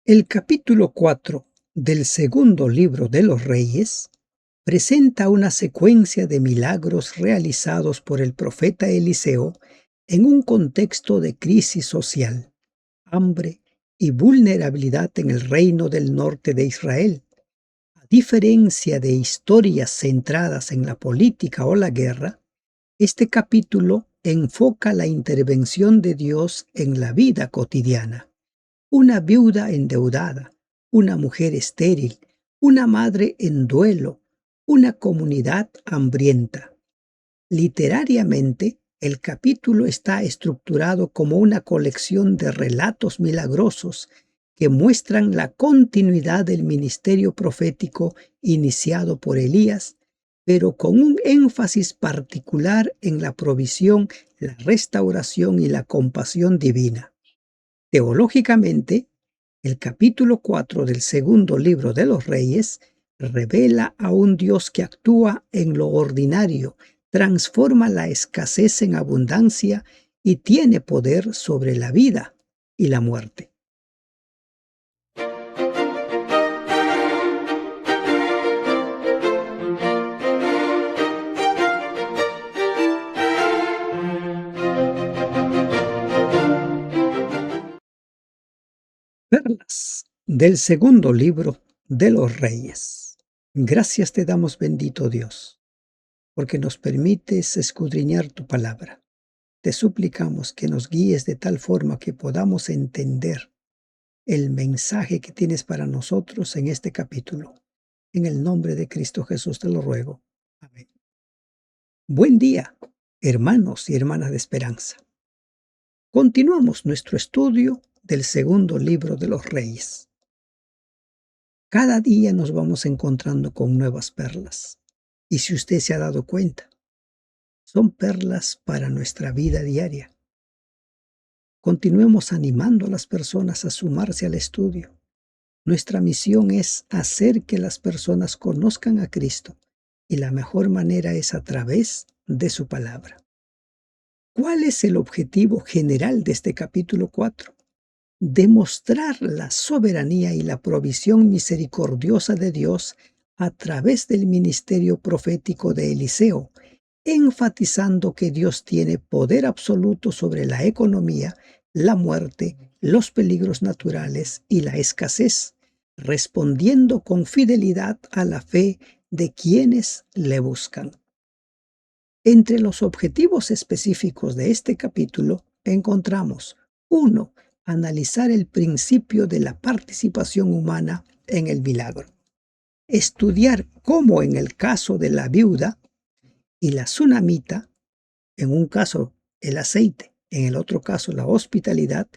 El capítulo 4 del segundo libro de los Reyes presenta una secuencia de milagros realizados por el profeta Eliseo en un contexto de crisis social, hambre y vulnerabilidad en el reino del norte de Israel. A diferencia de historias centradas en la política o la guerra, este capítulo enfoca la intervención de Dios en la vida cotidiana. Una viuda endeudada, una mujer estéril, una madre en duelo, una comunidad hambrienta. Literariamente, el capítulo está estructurado como una colección de relatos milagrosos que muestran la continuidad del ministerio profético iniciado por Elías, pero con un énfasis particular en la provisión, la restauración y la compasión divina. Teológicamente, el capítulo 4 del segundo libro de los Reyes revela a un Dios que actúa en lo ordinario, transforma la escasez en abundancia y tiene poder sobre la vida y la muerte. Perlas del segundo libro de los Reyes. Gracias te damos, bendito Dios, porque nos permites escudriñar tu palabra. Te suplicamos que nos guíes de tal forma que podamos entender el mensaje que tienes para nosotros en este capítulo. En el nombre de Cristo Jesús te lo ruego. Amén. Buen día, hermanos y hermanas de esperanza. Continuamos nuestro estudio del segundo libro de los Reyes. Cada día nos vamos encontrando con nuevas perlas. Y si usted se ha dado cuenta, son perlas para nuestra vida diaria. Continuemos animando a las personas a sumarse al estudio. Nuestra misión es hacer que las personas conozcan a Cristo y la mejor manera es a través de su palabra. ¿Cuál es el objetivo general de este capítulo 4? Demostrar la soberanía y la provisión misericordiosa de Dios a través del ministerio profético de Eliseo, enfatizando que Dios tiene poder absoluto sobre la economía, la muerte, los peligros naturales y la escasez, respondiendo con fidelidad a la fe de quienes le buscan. Entre los objetivos específicos de este capítulo encontramos 1. Analizar el principio de la participación humana en el milagro. Estudiar cómo en el caso de la viuda y la tsunamita, en un caso el aceite, en el otro caso la hospitalidad,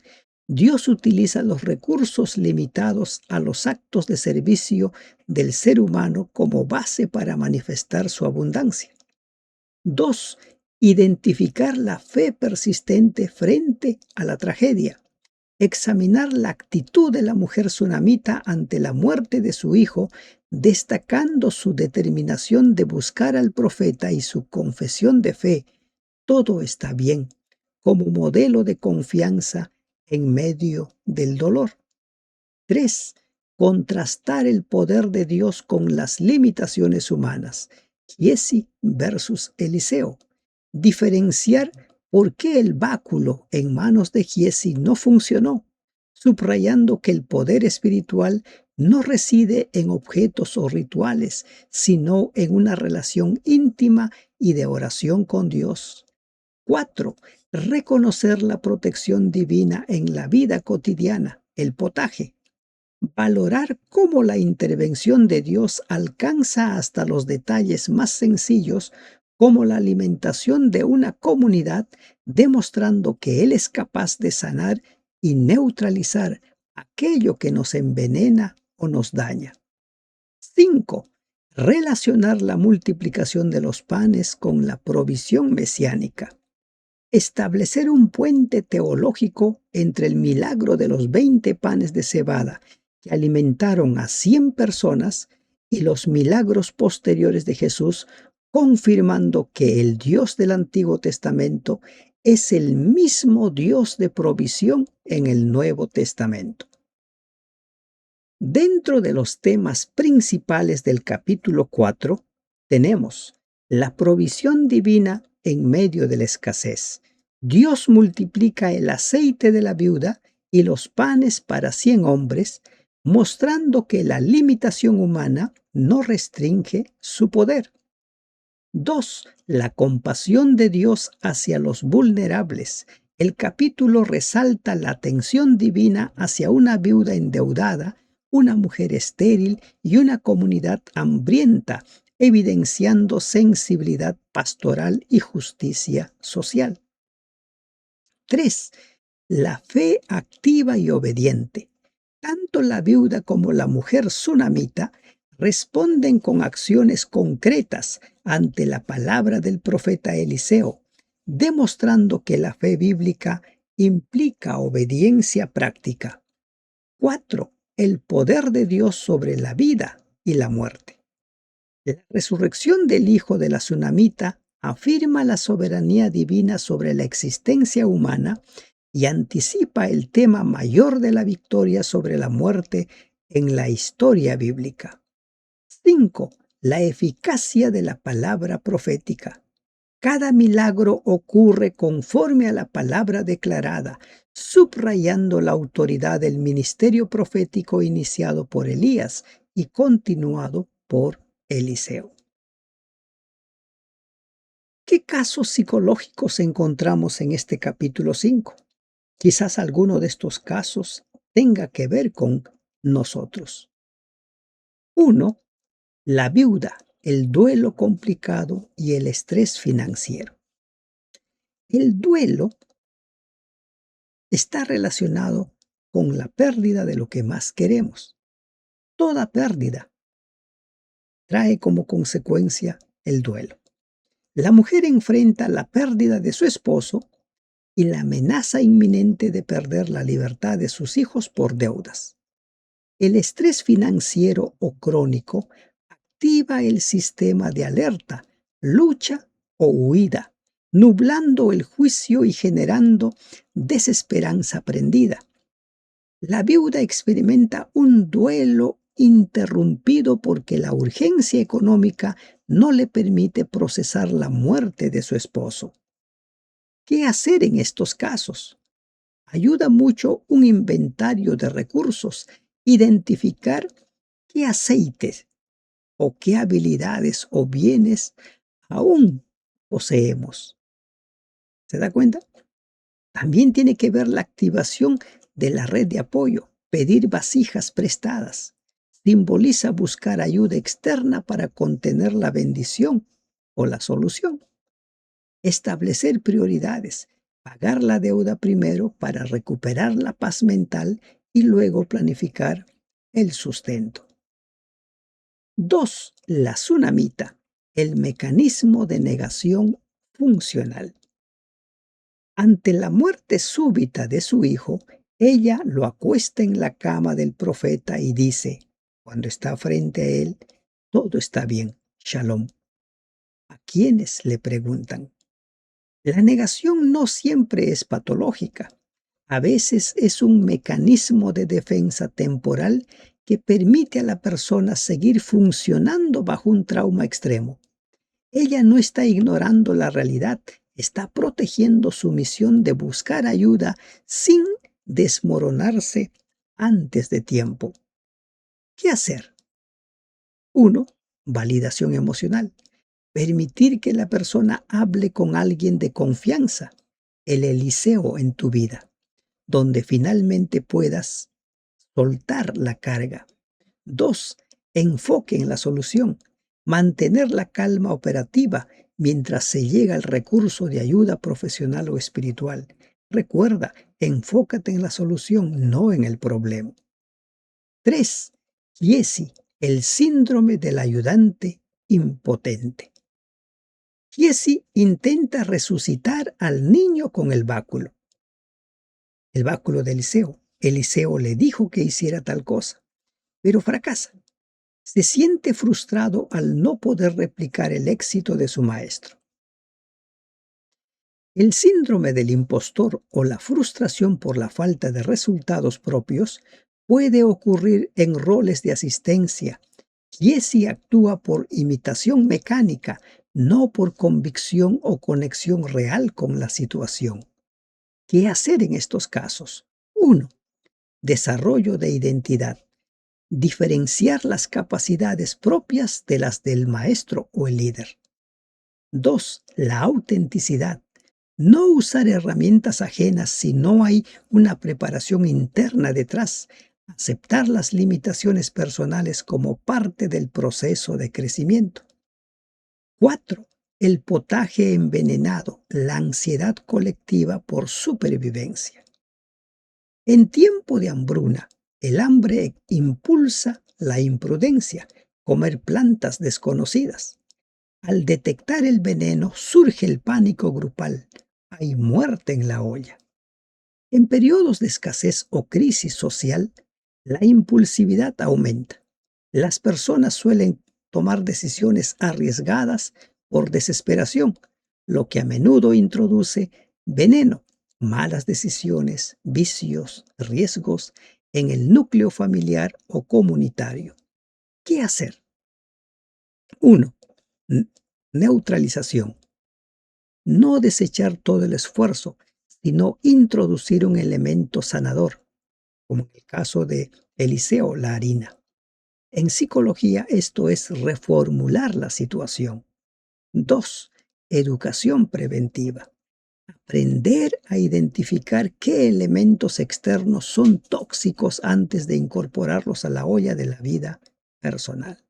Dios utiliza los recursos limitados a los actos de servicio del ser humano como base para manifestar su abundancia. 2. Identificar la fe persistente frente a la tragedia. Examinar la actitud de la mujer tsunamita ante la muerte de su hijo, destacando su determinación de buscar al profeta y su confesión de fe. Todo está bien, como modelo de confianza en medio del dolor. 3. Contrastar el poder de Dios con las limitaciones humanas. Giezi versus Eliseo. Diferenciar por qué el báculo en manos de Giezi no funcionó, subrayando que el poder espiritual no reside en objetos o rituales, sino en una relación íntima y de oración con Dios. 4. Reconocer la protección divina en la vida cotidiana, el potaje. Valorar cómo la intervención de Dios alcanza hasta los detalles más sencillos, como la alimentación de una comunidad, demostrando que Él es capaz de sanar y neutralizar aquello que nos envenena o nos daña. 5. Relacionar la multiplicación de los panes con la provisión mesiánica. Establecer un puente teológico entre el milagro de los 20 panes de cebada que alimentaron a 100 personas y los milagros posteriores de Jesús, confirmando que el Dios del Antiguo Testamento es el mismo Dios de provisión en el Nuevo Testamento. Dentro de los temas principales del capítulo 4 tenemos la provisión divina en medio de la escasez. Dios multiplica el aceite de la viuda y los panes para 100 hombres, mostrando que la limitación humana no restringe su poder. 2. La compasión de Dios hacia los vulnerables. El capítulo resalta la atención divina hacia una viuda endeudada, una mujer estéril y una comunidad hambrienta, evidenciando sensibilidad pastoral y justicia social. 3. La fe activa y obediente. Tanto la viuda como la mujer sunamita responden con acciones concretas ante la palabra del profeta Eliseo, demostrando que la fe bíblica implica obediencia práctica. 4. El poder de Dios sobre la vida y la muerte. La resurrección del hijo de la sunamita afirma la soberanía divina sobre la existencia humana y anticipa el tema mayor de la victoria sobre la muerte en la historia bíblica. 5. La eficacia de la palabra profética. Cada milagro ocurre conforme a la palabra declarada, subrayando la autoridad del ministerio profético iniciado por Elías y continuado por Eliseo. ¿Qué casos psicológicos encontramos en este capítulo 5? Quizás alguno de estos casos tenga que ver con nosotros. 1. La viuda, el duelo complicado y el estrés financiero. El duelo está relacionado con la pérdida de lo que más queremos. Toda pérdida trae como consecuencia el duelo. La mujer enfrenta la pérdida de su esposo y la amenaza inminente de perder la libertad de sus hijos por deudas. El estrés financiero o crónico activa el sistema de alerta, lucha o huida, nublando el juicio y generando desesperanza aprendida. La viuda experimenta un duelo interrumpido porque la urgencia económica no le permite procesar la muerte de su esposo. ¿Qué hacer en estos casos? Ayuda mucho un inventario de recursos, identificar qué aceites o qué habilidades o bienes aún poseemos. ¿Se da cuenta? También tiene que ver la activación de la red de apoyo. Pedir vasijas prestadas simboliza buscar ayuda externa para contener la bendición o la solución. Establecer prioridades. Pagar la deuda primero para recuperar la paz mental y luego planificar el sustento. 2. La tsunamita, el mecanismo de negación funcional. Ante la muerte súbita de su hijo, ella lo acuesta en la cama del profeta y dice, cuando está frente a él, todo está bien, shalom. ¿A quiénes le preguntan? La negación no siempre es patológica. A veces es un mecanismo de defensa temporal que permite a la persona seguir funcionando bajo un trauma extremo. Ella no está ignorando la realidad, está protegiendo su misión de buscar ayuda sin desmoronarse antes de tiempo. ¿Qué hacer? 1. Validación emocional. Permitir que la persona hable con alguien de confianza, el Eliseo en tu vida, donde finalmente puedas soltar la carga. 2. Enfoque en la solución. Mantener la calma operativa mientras se llega al recurso de ayuda profesional o espiritual. Recuerda, enfócate en la solución, no en el problema. 3. Giesi, el síndrome del ayudante impotente. Giesi intenta resucitar al niño con el báculo. El báculo de Eliseo. Eliseo le dijo que hiciera tal cosa, pero fracasa. Se siente frustrado al no poder replicar el éxito de su maestro. El síndrome del impostor o la frustración por la falta de resultados propios Puede ocurrir en roles de asistencia. Jesse actúa por imitación mecánica, no por convicción o conexión real con la situación. ¿Qué hacer en estos casos? 1. Desarrollo de identidad. Diferenciar las capacidades propias de las del maestro o el líder. 2. La autenticidad. No usar herramientas ajenas si no hay una preparación interna detrás. Aceptar las limitaciones personales como parte del proceso de crecimiento. 4. El potaje envenenado, la ansiedad colectiva por supervivencia. En tiempo de hambruna, el hambre impulsa la imprudencia, comer plantas desconocidas. Al detectar el veneno surge el pánico grupal. Hay muerte en la olla. En periodos de escasez o crisis social, la impulsividad aumenta. Las personas suelen tomar decisiones arriesgadas por desesperación, lo que a menudo introduce veneno, malas decisiones, vicios, riesgos en el núcleo familiar o comunitario. ¿Qué hacer? 1. Neutralización. No desechar todo el esfuerzo, sino introducir un elemento sanador, como en el caso de Eliseo, la harina. En psicología esto es reformular la situación. 2. Educación preventiva. Aprender a identificar qué elementos externos son tóxicos antes de incorporarlos a la olla de la vida personal.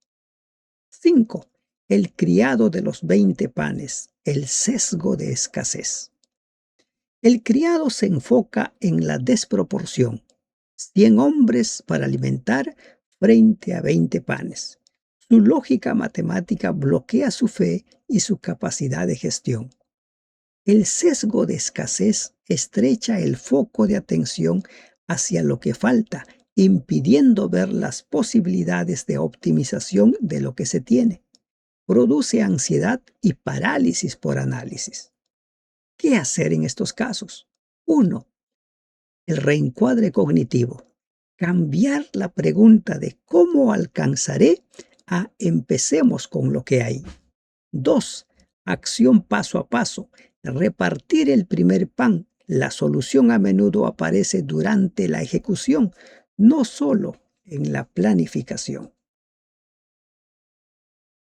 5. El criado de los 20 panes, el sesgo de escasez. El criado se enfoca en la desproporción. 100 hombres para alimentar frente a 20 panes. Su lógica matemática bloquea su fe y su capacidad de gestión. El sesgo de escasez estrecha el foco de atención hacia lo que falta, impidiendo ver las posibilidades de optimización de lo que se tiene. Produce ansiedad y parálisis por análisis. ¿Qué hacer en estos casos? 1. El reencuadre cognitivo. Cambiar la pregunta de ¿cómo alcanzaré? A empecemos con lo que hay. 2. Acción paso a paso. Repartir el primer pan. La solución a menudo aparece durante la ejecución, no solo en la planificación.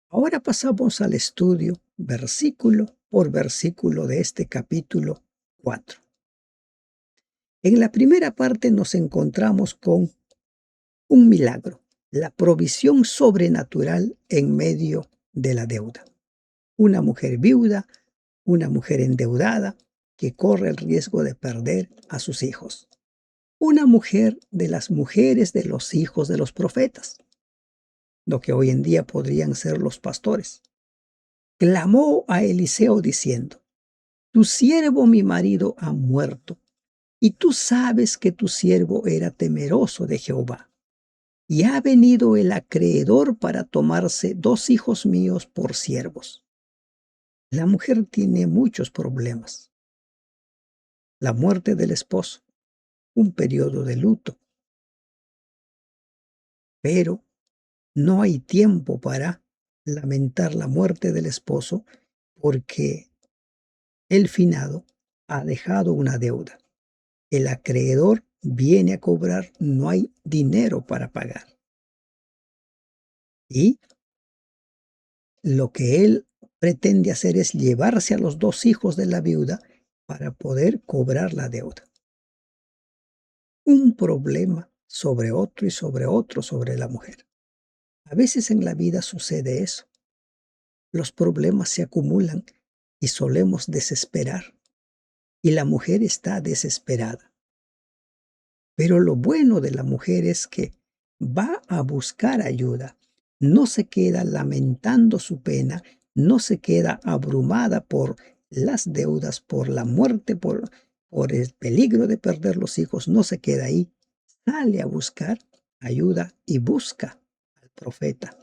Ahora pasamos al estudio versículo por versículo de este capítulo 4. En la primera parte nos encontramos con un milagro, la provisión sobrenatural en medio de la deuda. Una mujer viuda, una mujer endeudada que corre el riesgo de perder a sus hijos. Una mujer de las mujeres de los hijos de los profetas, lo que hoy en día podrían ser los pastores. Clamó a Eliseo diciendo: Tu siervo mi marido ha muerto, y tú sabes que tu siervo era temeroso de Jehová. Y ha venido el acreedor para tomarse 2 hijos míos por siervos. La mujer tiene muchos problemas. La muerte del esposo, un periodo de luto. Pero no hay tiempo para lamentar la muerte del esposo porque el finado ha dejado una deuda. El acreedor viene a cobrar, no hay dinero para pagar. Y lo que él pretende hacer es llevarse a los 2 hijos de la viuda para poder cobrar la deuda. Un problema sobre otro y sobre otro sobre la mujer. A veces en la vida sucede eso. Los problemas se acumulan y solemos desesperar. Y la mujer está desesperada. Pero lo bueno de la mujer es que va a buscar ayuda. No se queda lamentando su pena, no se queda abrumada por las deudas, por la muerte, por el peligro de perder los hijos. No se queda ahí. Sale a buscar ayuda y busca al profeta.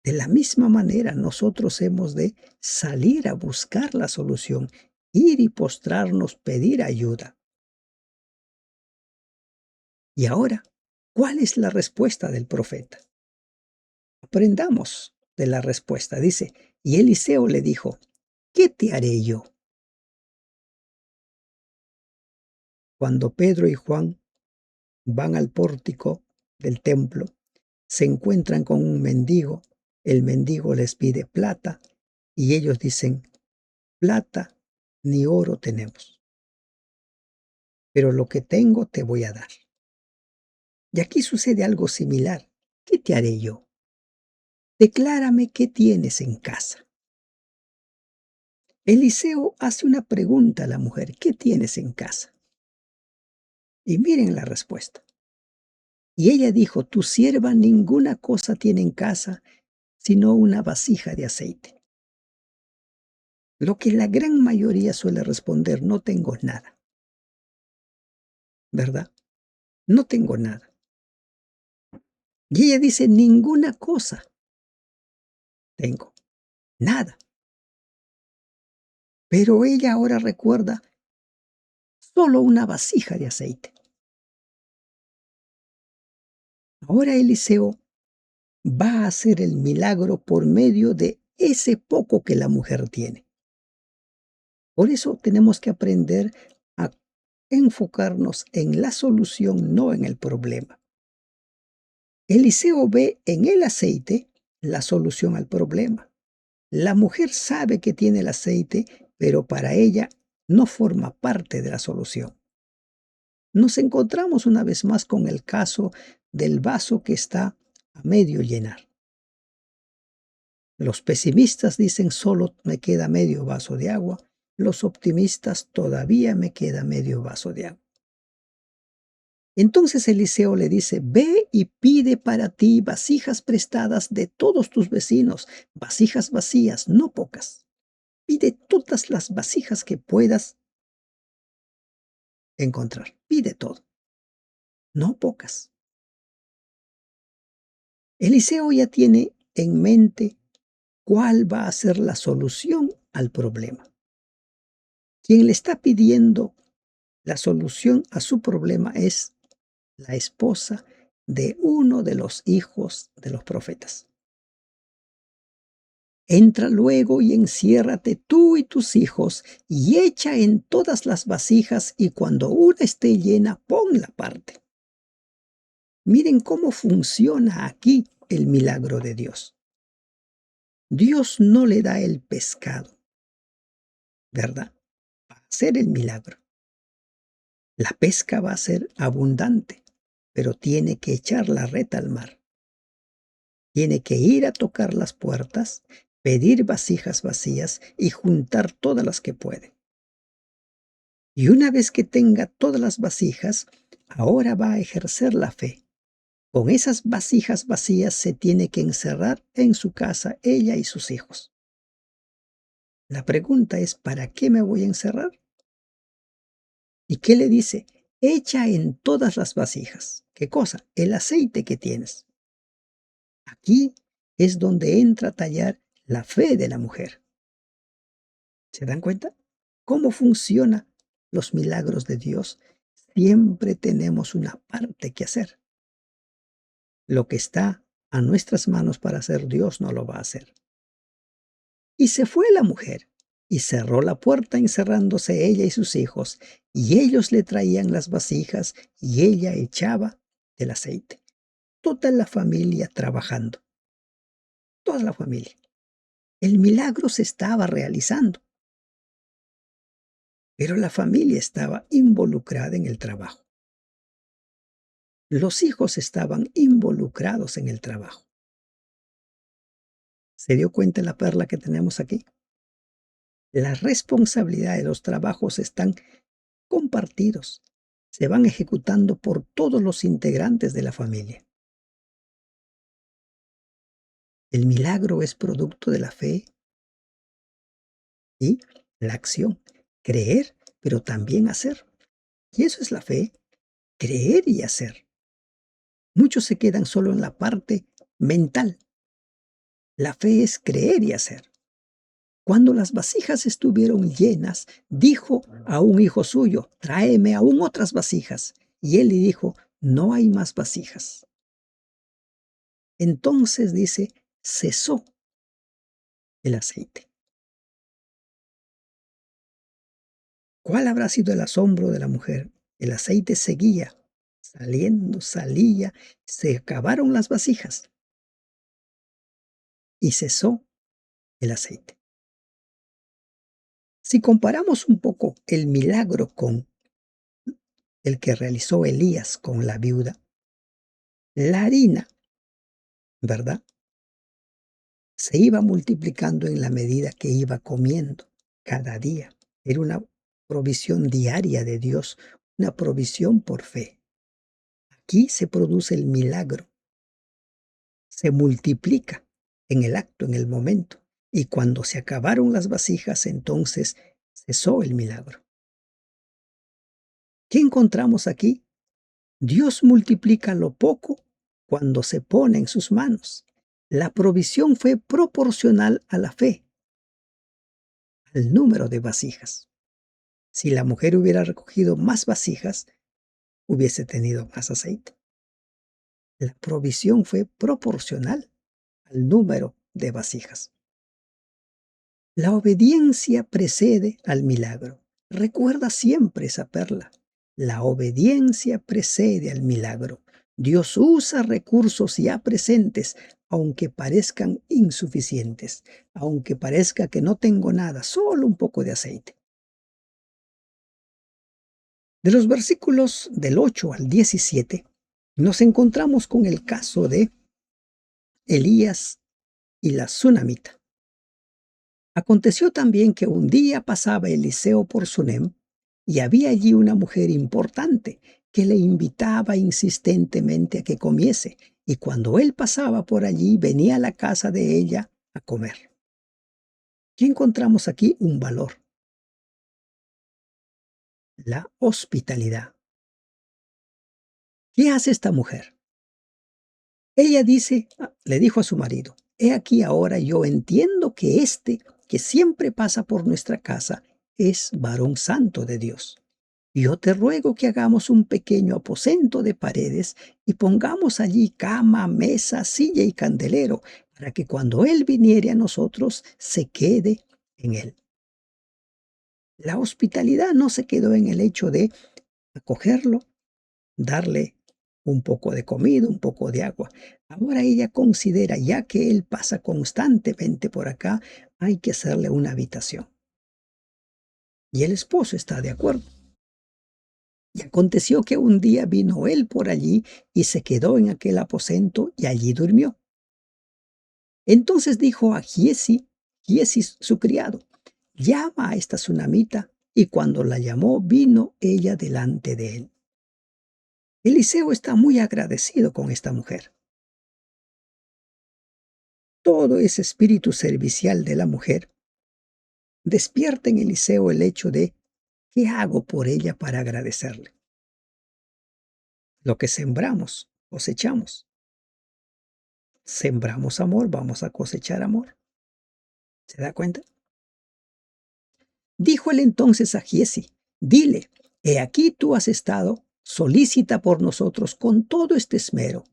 De la misma manera, nosotros hemos de salir a buscar la solución, ir y postrarnos, pedir ayuda. Y ahora, ¿cuál es la respuesta del profeta? Aprendamos de la respuesta. Dice, y Eliseo le dijo, ¿qué te haré yo? Cuando Pedro y Juan van al pórtico del templo, se encuentran con un mendigo. El mendigo les pide plata y ellos dicen, plata ni oro tenemos, pero lo que tengo te voy a dar. Y aquí sucede algo similar. ¿Qué te haré yo? Declárame qué tienes en casa. Eliseo hace una pregunta a la mujer, ¿qué tienes en casa? Y miren la respuesta. Y ella dijo, tu sierva ninguna cosa tiene en casa, sino una vasija de aceite. Lo que la gran mayoría suele responder, no tengo nada. ¿Verdad? No tengo nada. Y ella dice, ninguna cosa tengo, nada. Pero ella ahora recuerda solo una vasija de aceite. Ahora Eliseo va a hacer el milagro por medio de ese poco que la mujer tiene. Por eso tenemos que aprender a enfocarnos en la solución, no en el problema. Eliseo ve en el aceite la solución al problema. La mujer sabe que tiene el aceite, pero para ella no forma parte de la solución. Nos encontramos una vez más con el caso del vaso que está a medio llenar. Los pesimistas dicen solo me queda medio vaso de agua. Los optimistas todavía me queda medio vaso de agua. Entonces Eliseo le dice, ve y pide para ti vasijas prestadas de todos tus vecinos, vasijas vacías, no pocas. Pide todas las vasijas que puedas encontrar. Pide todo, no pocas. Eliseo ya tiene en mente cuál va a ser la solución al problema. Quien le está pidiendo la solución a su problema es la esposa de uno de los hijos de los profetas. Entra luego y enciérrate tú y tus hijos y echa en todas las vasijas y cuando una esté llena, ponla aparte. Miren cómo funciona aquí el milagro de Dios. Dios no le da el pescado, ¿verdad? Va a hacer el milagro. La pesca va a ser abundante, pero tiene que echar la red al mar. Tiene que ir a tocar las puertas, pedir vasijas vacías y juntar todas las que puede. Y una vez que tenga todas las vasijas, ahora va a ejercer la fe. Con esas vasijas vacías se tiene que encerrar en su casa ella y sus hijos. La pregunta es, ¿para qué me voy a encerrar? ¿Y qué le dice? Echa en todas las vasijas. ¿Qué cosa? El aceite que tienes. Aquí es donde entra a tallar la fe de la mujer. ¿Se dan cuenta? ¿Cómo funcionan los milagros de Dios? Siempre tenemos una parte que hacer. Lo que está a nuestras manos para hacer, Dios no lo va a hacer. Y se fue la mujer y cerró la puerta encerrándose ella y sus hijos, y ellos le traían las vasijas y ella echaba el aceite. Toda la familia trabajando. Toda la familia. El milagro se estaba realizando, pero la familia estaba involucrada en el trabajo. Los hijos estaban involucrados en el trabajo. ¿Se dio cuenta la perla que tenemos aquí? La responsabilidad de los trabajos están compartidos. Se van ejecutando por todos los integrantes de la familia. El milagro es producto de la fe y la acción. Creer, pero también hacer. Y eso es la fe. Creer y hacer. Muchos se quedan solo en la parte mental. La fe es creer y hacer. Cuando las vasijas estuvieron llenas, dijo a un hijo suyo, tráeme aún otras vasijas. Y él le dijo, no hay más vasijas. Entonces dice, cesó el aceite. ¿Cuál habrá sido el asombro de la mujer? El aceite seguía saliendo, salía, se acabaron las vasijas y cesó el aceite. Si comparamos un poco el milagro con el que realizó Elías con la viuda, la harina, ¿verdad? Se iba multiplicando en la medida que iba comiendo cada día. Era una provisión diaria de Dios, una provisión por fe. Aquí se produce el milagro, se multiplica en el acto, en el momento. Y cuando se acabaron las vasijas, entonces cesó el milagro. ¿Qué encontramos aquí? Dios multiplica lo poco cuando se pone en sus manos. La provisión fue proporcional a la fe, al número de vasijas. Si la mujer hubiera recogido más vasijas, hubiese tenido más aceite. La provisión fue proporcional al número de vasijas. La obediencia precede al milagro. Recuerda siempre esa perla. La obediencia precede al milagro. Dios usa recursos ya presentes, aunque parezcan insuficientes, aunque parezca que no tengo nada, solo un poco de aceite. De los versículos del 8 al 17, nos encontramos con el caso de Elías y la tsunamita. Aconteció también que un día pasaba Eliseo por Sunem, y había allí una mujer importante que le invitaba insistentemente a que comiese, y cuando él pasaba por allí venía a la casa de ella a comer. ¿Qué encontramos aquí? Un valor: la hospitalidad. ¿Qué hace esta mujer? Ella le dijo a su marido: he aquí ahora yo entiendo que que siempre pasa por nuestra casa es varón santo de Dios. Yo te ruego que hagamos un pequeño aposento de paredes y pongamos allí cama, mesa, silla y candelero, para que cuando él viniere a nosotros se quede en él. La hospitalidad no se quedó en el hecho de acogerlo, darle un poco de comida, un poco de agua. Ahora ella considera, ya que él pasa constantemente por acá, hay que hacerle una habitación. Y el esposo está de acuerdo. Y aconteció que un día vino él por allí y se quedó en aquel aposento y allí durmió. Entonces dijo a Giesi su criado: llama a esta tsunamita. Y cuando la llamó, vino ella delante de él. Eliseo está muy agradecido con esta mujer. Todo ese espíritu servicial de la mujer despierta en Eliseo el hecho de: ¿qué hago por ella para agradecerle? Lo que sembramos, cosechamos. Sembramos amor, vamos a cosechar amor. ¿Se da cuenta? Dijo él entonces a Giesi: dile, he aquí tú has estado solícita por nosotros con todo este esmero.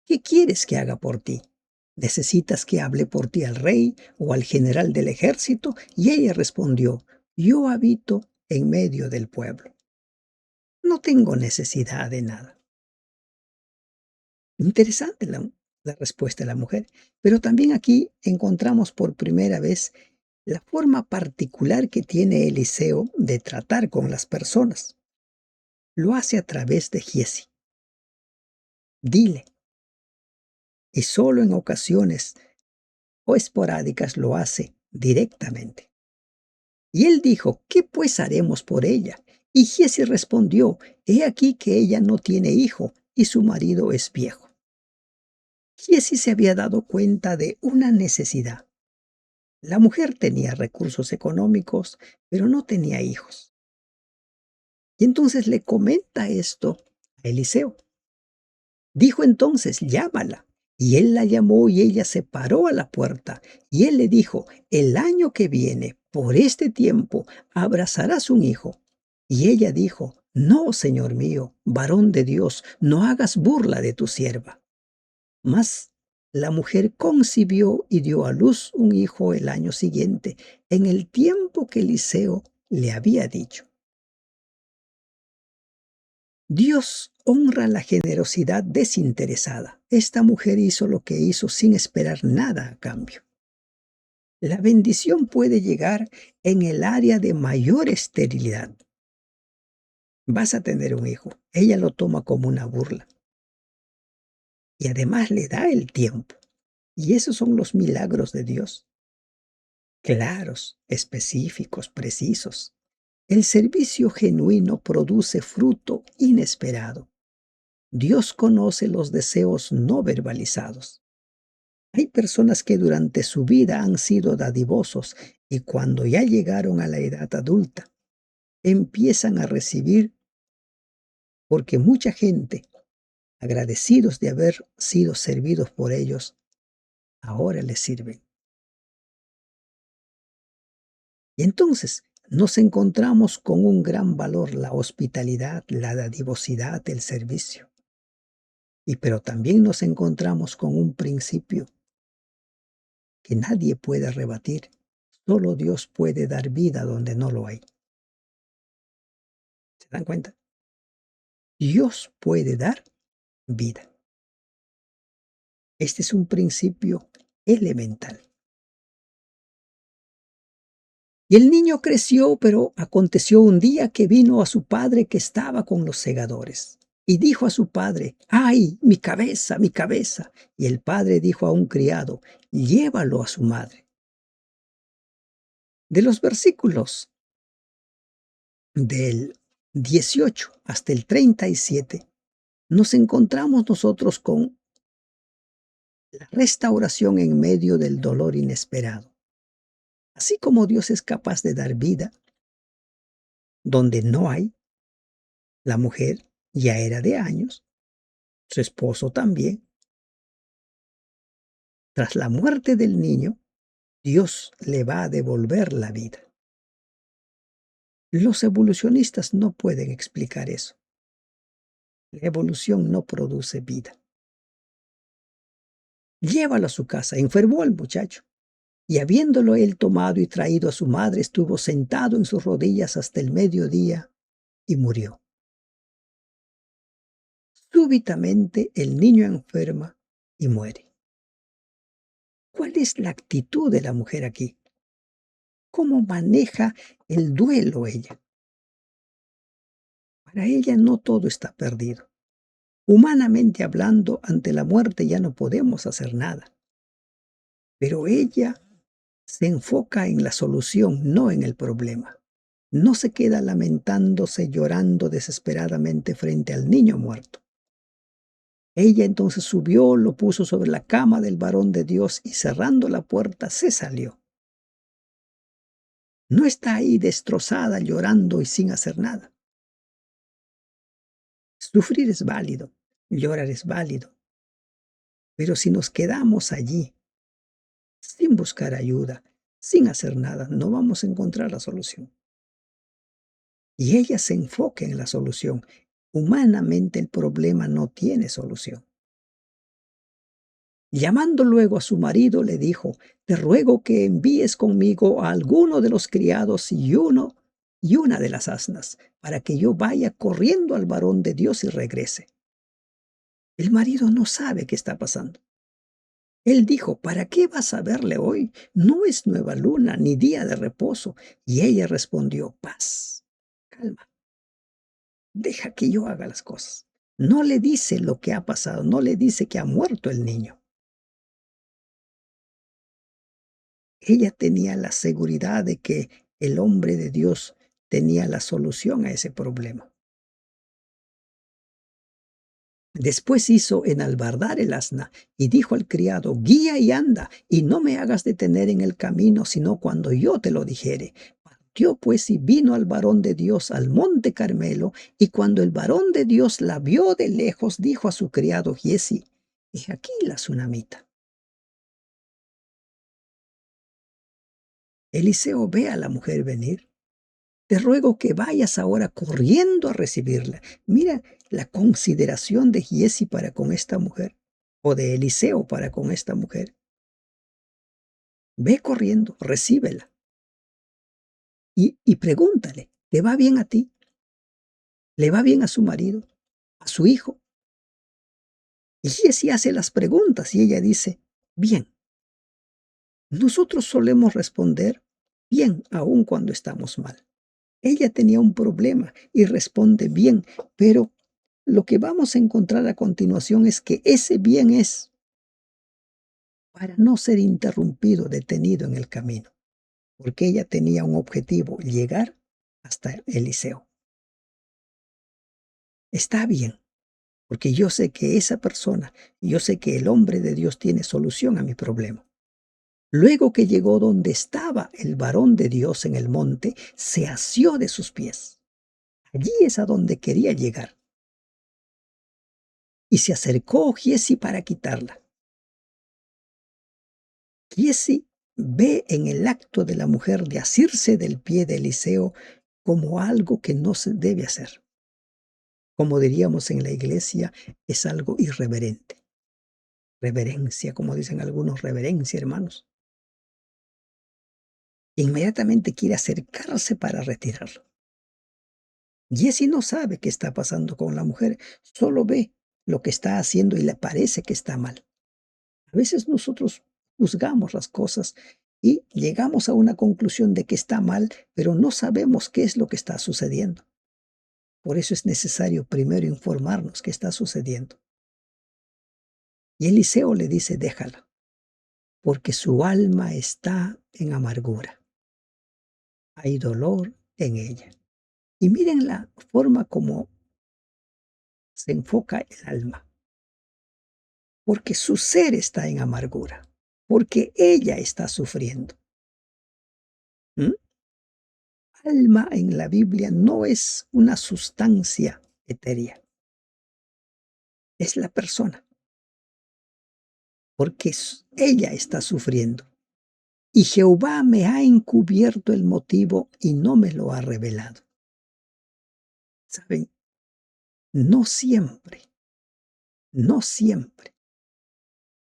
¿Qué quieres que haga por ti? ¿Necesitas que hable por ti al rey o al general del ejército? Y ella respondió: yo habito en medio del pueblo. No tengo necesidad de nada. Interesante la respuesta de la mujer, pero también aquí encontramos por primera vez la forma particular que tiene Eliseo de tratar con las personas. Lo hace a través de Giesi. Dile. Y solo en ocasiones o esporádicas lo hace directamente. Y él dijo: ¿qué pues haremos por ella? Y Giesi respondió: he aquí que ella no tiene hijo y su marido es viejo. Giesi se había dado cuenta de una necesidad. La mujer tenía recursos económicos, pero no tenía hijos. Y entonces le comenta esto a Eliseo. Dijo entonces: llámala. Y él la llamó y ella se paró a la puerta. Y él le dijo: el año que viene, por este tiempo, abrazarás un hijo. Y ella dijo: No, señor mío, varón de Dios, no hagas burla de tu sierva. Mas la mujer concibió y dio a luz un hijo el año siguiente, en el tiempo que Eliseo le había dicho. Dios honra la generosidad desinteresada. Esta mujer hizo lo que hizo sin esperar nada a cambio. La bendición puede llegar en el área de mayor esterilidad. Vas a tener un hijo. Ella lo toma como una burla. Y además le da el tiempo. Y esos son los milagros de Dios. Claros, específicos, precisos. El servicio genuino produce fruto inesperado. Dios conoce los deseos no verbalizados. Hay personas que durante su vida han sido dadivosos y cuando ya llegaron a la edad adulta, empiezan a recibir porque mucha gente, agradecidos de haber sido servidos por ellos, ahora les sirven. Y entonces nos encontramos con un gran valor, la hospitalidad, la dadivosidad, el servicio. Pero también nos encontramos con un principio que nadie puede rebatir. Solo Dios puede dar vida donde no lo hay. ¿Se dan cuenta? Dios puede dar vida. Este es un principio elemental. Y el niño creció, pero aconteció un día que vino a su padre que estaba con los segadores. Y dijo a su padre: ¡ay, mi cabeza, mi cabeza! Y el padre dijo a un criado: llévalo a su madre. De los versículos del 18 hasta el 37, nos encontramos nosotros con la restauración en medio del dolor inesperado. Así como Dios es capaz de dar vida donde no hay, la mujer ya era de años, su esposo también. Tras la muerte del niño, Dios le va a devolver la vida. Los evolucionistas no pueden explicar eso. La evolución no produce vida. Llévalo a su casa. Enfermó el muchacho. Y habiéndolo él tomado y traído a su madre, estuvo sentado en sus rodillas hasta el mediodía y murió. Súbitamente el niño enferma y muere. ¿Cuál es la actitud de la mujer aquí? ¿Cómo maneja el duelo ella? Para ella no todo está perdido. Humanamente hablando, ante la muerte ya no podemos hacer nada. Pero ella se enfoca en la solución, no en el problema. No se queda lamentándose, llorando desesperadamente frente al niño muerto. Ella entonces subió, lo puso sobre la cama del varón de Dios y cerrando la puerta se salió. No está ahí destrozada, llorando y sin hacer nada. Sufrir es válido, llorar es válido. Pero si nos quedamos allí, sin buscar ayuda, sin hacer nada, no vamos a encontrar la solución. Y ella se enfoca en la solución. Humanamente el problema no tiene solución. Llamando luego a su marido, le dijo: te ruego que envíes conmigo a alguno de los criados y una de las asnas, para que yo vaya corriendo al varón de Dios y regrese. El marido no sabe qué está pasando. Él dijo: ¿para qué vas a verle hoy? No es nueva luna ni día de reposo. Y ella respondió: paz, calma, deja que yo haga las cosas. No le dice lo que ha pasado, no le dice que ha muerto el niño. Ella tenía la seguridad de que el hombre de Dios tenía la solución a ese problema. Después hizo enalbardar el asna y dijo al criado: guía y anda, y no me hagas detener en el camino, sino cuando yo te lo dijere. Partió pues y vino al varón de Dios al monte Carmelo, y cuando el varón de Dios la vio de lejos, dijo a su criado Giezi: he aquí la sunamita. Eliseo ve a la mujer venir, te ruego que vayas ahora corriendo a recibirla. Mira la consideración de Giesi para con esta mujer, o de Eliseo para con esta mujer. Ve corriendo, recíbela y pregúntale, ¿te va bien a ti? ¿Le va bien a su marido? ¿A su hijo? Y Giesi hace las preguntas y ella dice, bien. Nosotros solemos responder bien aun cuando estamos mal. Ella tenía un problema y responde bien, pero lo que vamos a encontrar a continuación es que ese bien es para no ser interrumpido, detenido en el camino, porque ella tenía un objetivo, llegar hasta Eliseo. Está bien, porque yo sé que esa persona, yo sé que el hombre de Dios tiene solución a mi problema. Luego que llegó donde estaba el varón de Dios en el monte, se asió de sus pies. Allí es a donde quería llegar. Y se acercó Giesi para quitarla. Giesi ve en el acto de la mujer de asirse del pie de Eliseo como algo que no se debe hacer. Como diríamos en la iglesia, es algo irreverente. Reverencia, como dicen algunos, reverencia, hermanos. Inmediatamente quiere acercarse para retirarlo. Giesi no sabe qué está pasando con la mujer, solo ve lo que está haciendo y le parece que está mal. A veces nosotros juzgamos las cosas y llegamos a una conclusión de que está mal, pero no sabemos qué es lo que está sucediendo. Por eso es necesario primero informarnos qué está sucediendo. Y Eliseo le dice, déjala, porque su alma está en amargura. Hay dolor en ella. Y miren la forma como se enfoca el alma. Porque su ser está en amargura. Porque ella está sufriendo. ¿Mm? Alma en la Biblia no es una sustancia etérea, es la persona, porque ella está sufriendo. Y Jehová me ha encubierto el motivo y no me lo ha revelado. ¿Saben? No siempre, no siempre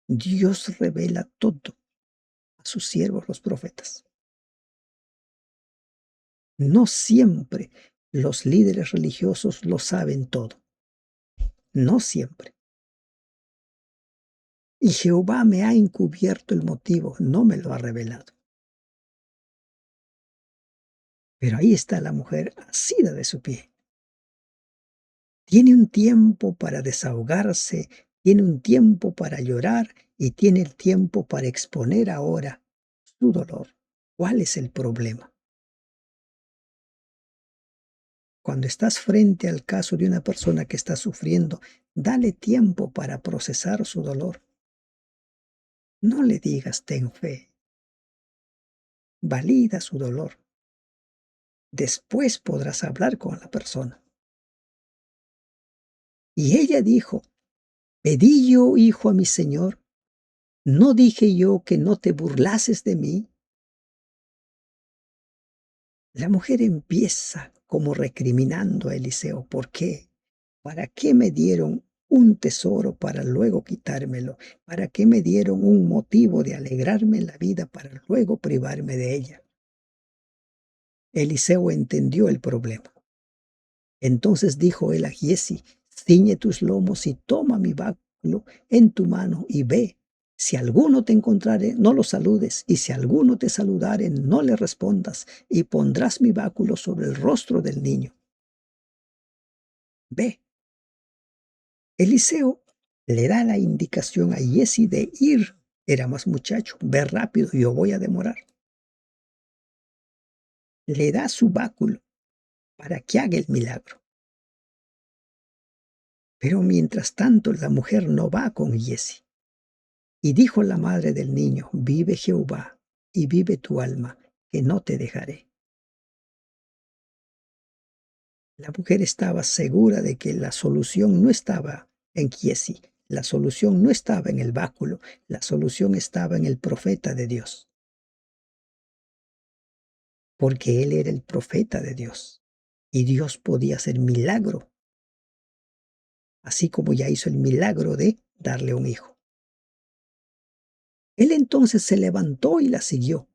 Dios revela todo a sus siervos los profetas. No siempre los líderes religiosos lo saben todo. No siempre. Y Jehová me ha encubierto el motivo, no me lo ha revelado. Pero ahí está la mujer asida de su pie. Tiene un tiempo para desahogarse, tiene un tiempo para llorar y tiene el tiempo para exponer ahora su dolor. ¿Cuál es el problema? Cuando estás frente al caso de una persona que está sufriendo, dale tiempo para procesar su dolor. No le digas ten fe. Valida su dolor. Después podrás hablar con la persona. Y ella dijo, pedí yo, hijo, a mi señor. ¿No dije yo que no te burlases de mí? La mujer empieza como recriminando a Eliseo. ¿Por qué? ¿Para qué me dieron un tesoro para luego quitármelo? ¿Para qué me dieron un motivo de alegrarme en la vida para luego privarme de ella? Eliseo entendió el problema. Entonces dijo él a Giesi, ciñe tus lomos y toma mi báculo en tu mano y ve. Si alguno te encontrare, no lo saludes, y si alguno te saludare, no le respondas, y pondrás mi báculo sobre el rostro del niño. Ve. Eliseo le da la indicación a Giesi de ir. Era más muchacho, ve rápido, yo voy a demorar. Le da su báculo para que haga el milagro. Pero mientras tanto la mujer no va con Giesi. Y dijo la madre del niño, vive Jehová, y vive tu alma, que no te dejaré. La mujer estaba segura de que la solución no estaba en Giesi, la solución no estaba en el báculo, la solución estaba en el profeta de Dios. porque él era el profeta de Dios y Dios podía hacer milagro, así como ya hizo el milagro de darle un hijo. Él entonces se levantó y la siguió.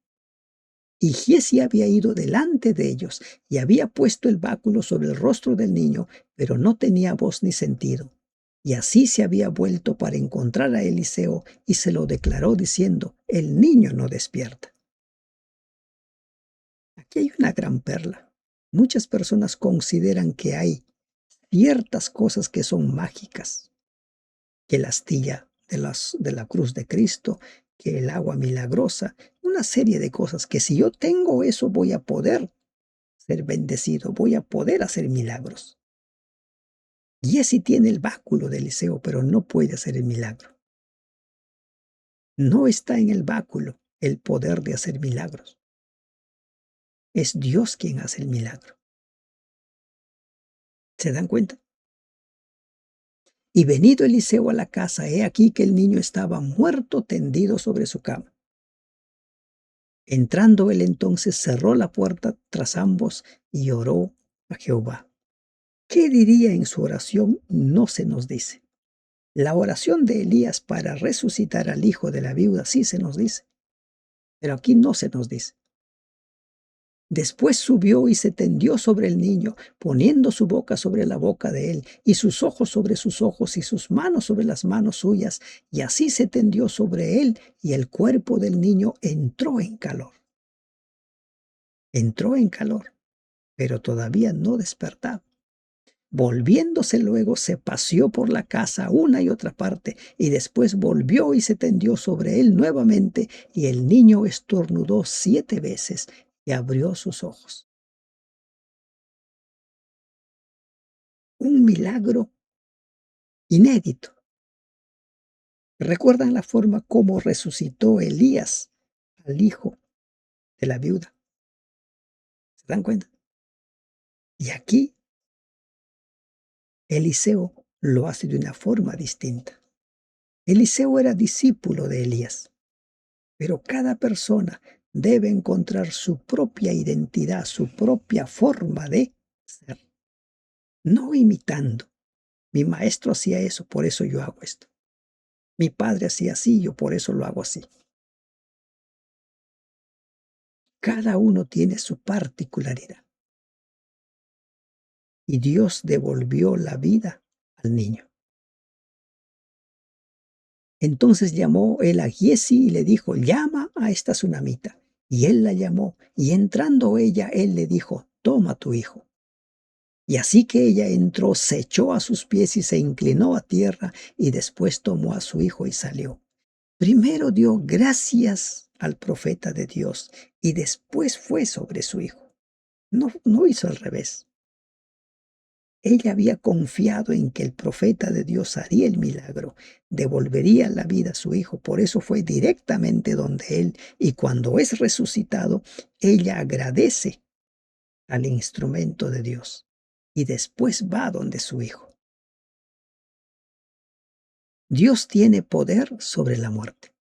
Y Giezi había ido delante de ellos y había puesto el báculo sobre el rostro del niño, pero no tenía voz ni sentido. Y así se había vuelto para encontrar a Eliseo y se lo declaró diciendo: el niño no despierta. Aquí hay una gran perla. Muchas personas consideran que hay ciertas cosas que son mágicas, que la astilla de la cruz de Cristo, que el agua milagrosa, una serie de cosas que si yo tengo eso voy a poder ser bendecido, voy a poder hacer milagros. Giezi tiene el báculo de Eliseo, pero no puede hacer el milagro. No está en el báculo el poder de hacer milagros. Es Dios quien hace el milagro. ¿Se dan cuenta? Y venido Eliseo a la casa, he aquí que el niño estaba muerto tendido sobre su cama. Entrando él entonces cerró la puerta tras ambos y oró a Jehová. ¿Qué diría en su oración? No se nos dice. La oración de Elías para resucitar al hijo de la viuda sí se nos dice, pero aquí no se nos dice. Después subió y se tendió sobre el niño, poniendo su boca sobre la boca de él, y sus ojos sobre sus ojos, y sus manos sobre las manos suyas, y así se tendió sobre él, y el cuerpo del niño entró en calor. Entró en calor, pero todavía no despertaba. Volviéndose luego se paseó por la casa una y otra parte, y después volvió y se tendió sobre él nuevamente, y el niño estornudó 7 veces y abrió sus ojos. Un milagro inédito. ¿Recuerdan la forma como resucitó Elías al hijo de la viuda? ¿Se dan cuenta? Y aquí Eliseo lo hace de una forma distinta. Eliseo era discípulo de Elías. Pero cada persona debe encontrar su propia identidad, su propia forma de ser, no imitando. Mi maestro hacía eso, por eso yo hago esto. Mi padre hacía así, yo por eso lo hago así. Cada uno tiene su particularidad. Y Dios devolvió la vida al niño. Entonces llamó él a Giezi y le dijo: llama a esta tsunamita. Y él la llamó, y entrando ella, él le dijo: toma tu hijo. Y así que ella entró, se echó a sus pies y se inclinó a tierra, y después tomó a su hijo y salió. Primero dio gracias al profeta de Dios y después fue sobre su hijo. No hizo al revés. Ella había confiado en que el profeta de Dios haría el milagro, devolvería la vida a su hijo, por eso fue directamente donde él, y cuando es resucitado, ella agradece al instrumento de Dios y después va donde su hijo. Dios tiene poder sobre la muerte.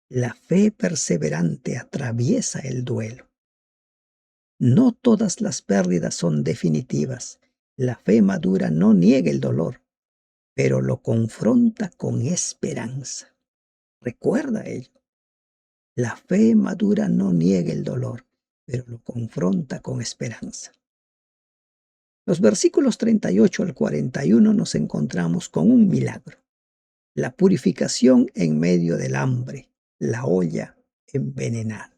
La fe perseverante atraviesa el duelo. No todas las pérdidas son definitivas. La fe madura no niega el dolor, pero lo confronta con esperanza. Recuerda ello. La fe madura no niega el dolor, pero lo confronta con esperanza. Los versículos 38 al 41 nos encontramos con un milagro. La purificación en medio del hambre, la olla envenenada.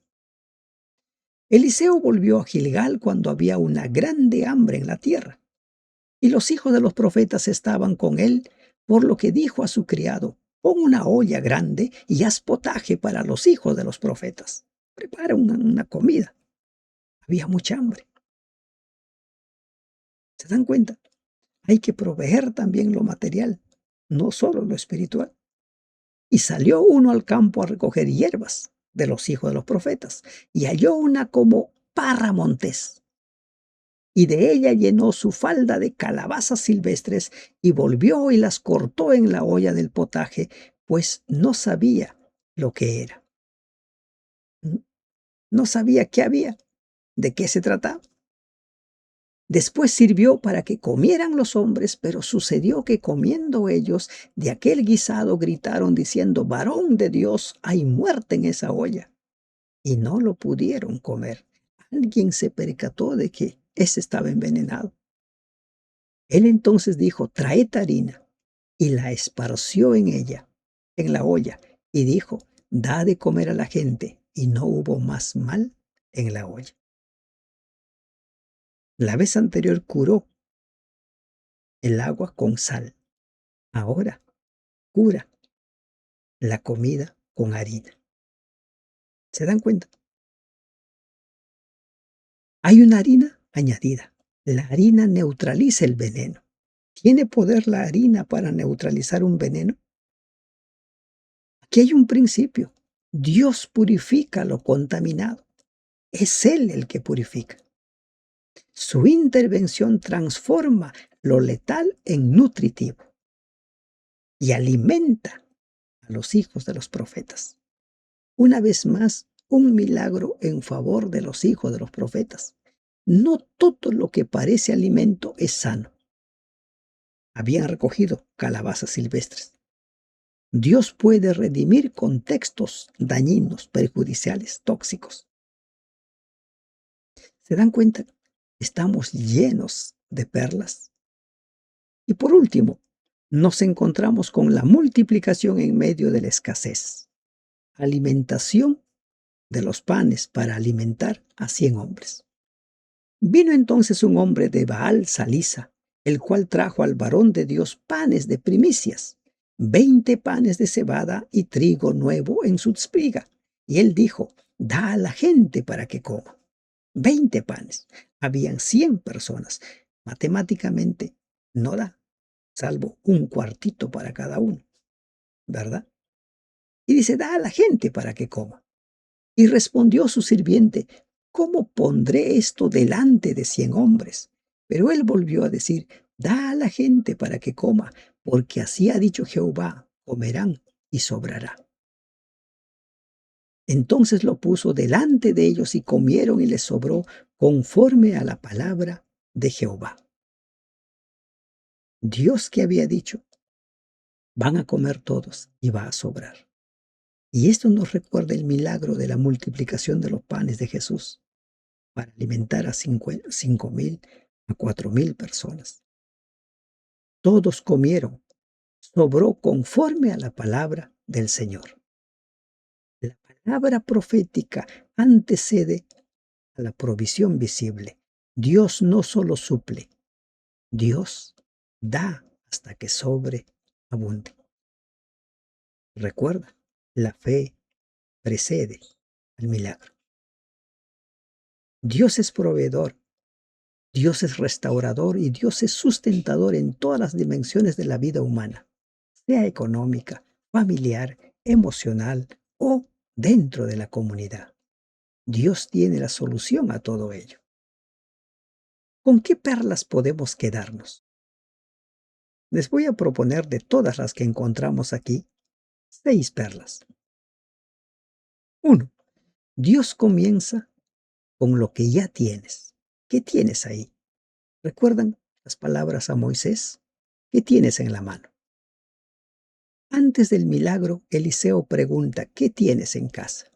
Eliseo volvió a Gilgal cuando había una grande hambre en la tierra, y los hijos de los profetas estaban con él, por lo que dijo a su criado: pon una olla grande y haz potaje para los hijos de los profetas. Prepara una comida. Había mucha hambre. ¿Se dan cuenta? Hay que proveer también lo material, no solo lo espiritual. Y salió uno al campo a recoger hierbas de los hijos de los profetas, y halló una como parra montés, y de ella llenó su falda de calabazas silvestres, y volvió y las cortó en la olla del potaje, pues no sabía lo que era. No sabía qué había, de qué se trataba. Después sirvió para que comieran los hombres, pero sucedió que comiendo ellos de aquel guisado gritaron diciendo: varón de Dios, hay muerte en esa olla. Y no lo pudieron comer. Alguien se percató de que ese estaba envenenado. Él entonces dijo: traed harina, y la esparció en ella, en la olla, y dijo: da de comer a la gente. Y no hubo más mal en la olla. La vez anterior curó el agua con sal. Ahora cura la comida con harina. ¿Se dan cuenta? Hay una harina añadida. La harina neutraliza el veneno. ¿Tiene poder la harina para neutralizar un veneno? Aquí hay un principio. Dios purifica lo contaminado. Es Él el que purifica. Su intervención transforma lo letal en nutritivo y alimenta a los hijos de los profetas. Una vez más, un milagro en favor de los hijos de los profetas. No todo lo que parece alimento es sano. Habían recogido calabazas silvestres. Dios puede redimir contextos dañinos, perjudiciales, tóxicos. ¿Se dan cuenta? Estamos llenos de perlas. Y por último, nos encontramos con la multiplicación en medio de la escasez. Alimentación de los panes para alimentar a 100 hombres. Vino entonces un hombre de Baal Salisa, el cual trajo al varón de Dios panes de primicias, 20 panes de cebada y trigo nuevo en su espiga. Y él dijo: da a la gente para que coma. 20 panes. Habían 100 personas. Matemáticamente no da, salvo un cuartito para cada uno, ¿verdad? Y dice: da a la gente para que coma. Y respondió su sirviente: ¿cómo pondré esto delante de 100 hombres? Pero él volvió a decir: da a la gente para que coma, porque así ha dicho Jehová: comerán y sobrará. Entonces lo puso delante de ellos y comieron y les sobró conforme a la palabra de Jehová. Dios que había dicho: van a comer todos y va a sobrar. Y esto nos recuerda el milagro de la multiplicación de los panes de Jesús para alimentar a 5,000 a 4,000 personas. Todos comieron, sobró conforme a la palabra del Señor. La palabra profética antecede a la provisión visible. Dios no solo suple, Dios da hasta que sobreabunde. Recuerda, la fe precede al milagro. Dios es proveedor, Dios es restaurador y Dios es sustentador en todas las dimensiones de la vida humana, sea económica, familiar, emocional o dentro de la comunidad. Dios tiene la solución a todo ello. ¿Con qué perlas podemos quedarnos? Les voy a proponer, de todas las que encontramos aquí, 6 perlas. 1. Dios comienza con lo que ya tienes. ¿Qué tienes ahí? ¿Recuerdan las palabras a Moisés? ¿Qué tienes en la mano? Antes del milagro, Eliseo pregunta: ¿qué tienes en casa?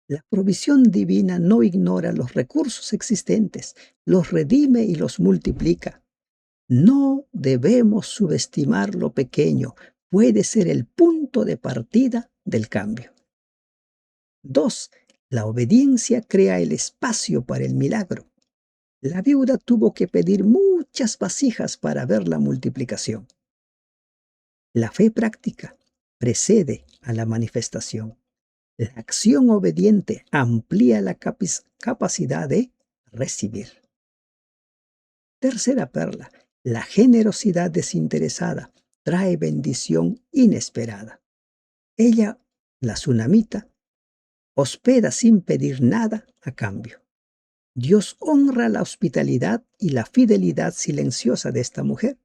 La provisión divina no ignora los recursos existentes, los redime y los multiplica. No debemos subestimar lo pequeño, puede ser el punto de partida del cambio. 2. La obediencia crea el espacio para el milagro. La viuda tuvo que pedir muchas vasijas para ver la multiplicación. La fe práctica precede a la manifestación. La acción obediente amplía la capacidad de recibir. Tercera perla: la generosidad desinteresada trae bendición inesperada. Ella, la tsunamita, hospeda sin pedir nada a cambio. Dios honra la hospitalidad y la fidelidad silenciosa de esta mujer.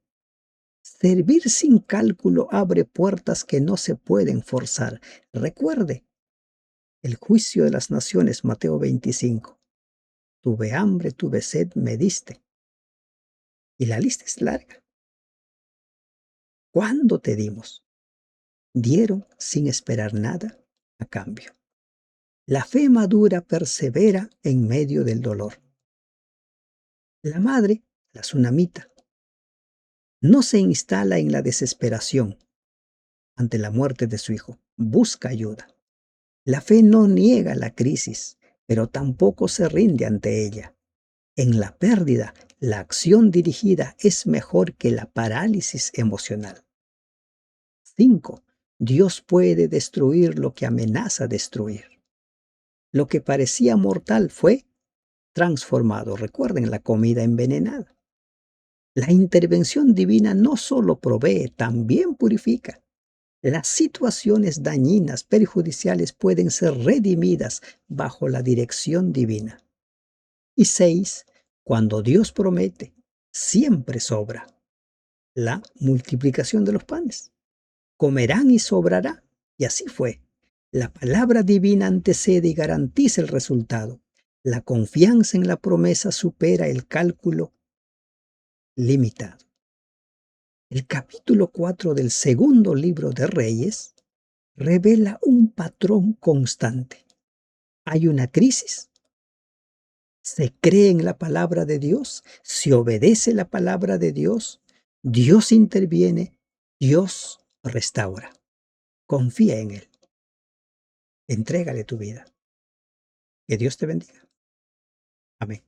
Servir sin cálculo abre puertas que no se pueden forzar. Recuerde, El juicio de las naciones, Mateo 25. Tuve hambre, tuve sed, me diste. Y la lista es larga. ¿Cuándo te dimos? Dieron sin esperar nada a cambio. La fe madura persevera en medio del dolor. La madre, la tsunamita, no se instala en la desesperación ante la muerte de su hijo. Busca ayuda. La fe no niega la crisis, pero tampoco se rinde ante ella. En la pérdida, la acción dirigida es mejor que la parálisis emocional. 5. Dios puede destruir lo que amenaza destruir. Lo que parecía mortal fue transformado. Recuerden la comida envenenada. La intervención divina no solo provee, también purifica. Las situaciones dañinas, perjudiciales pueden ser redimidas bajo la dirección divina. Y 6. Cuando Dios promete, siempre sobra. La multiplicación de los panes. Comerán y sobrará. Y así fue. La palabra divina antecede y garantiza el resultado. La confianza en la promesa supera el cálculo limitado. El capítulo 4 del segundo libro de Reyes revela un patrón constante. Hay una crisis, se cree en la palabra de Dios, se obedece la palabra de Dios, Dios interviene, Dios restaura. Confía en Él, entrégale tu vida. Que Dios te bendiga. Amén.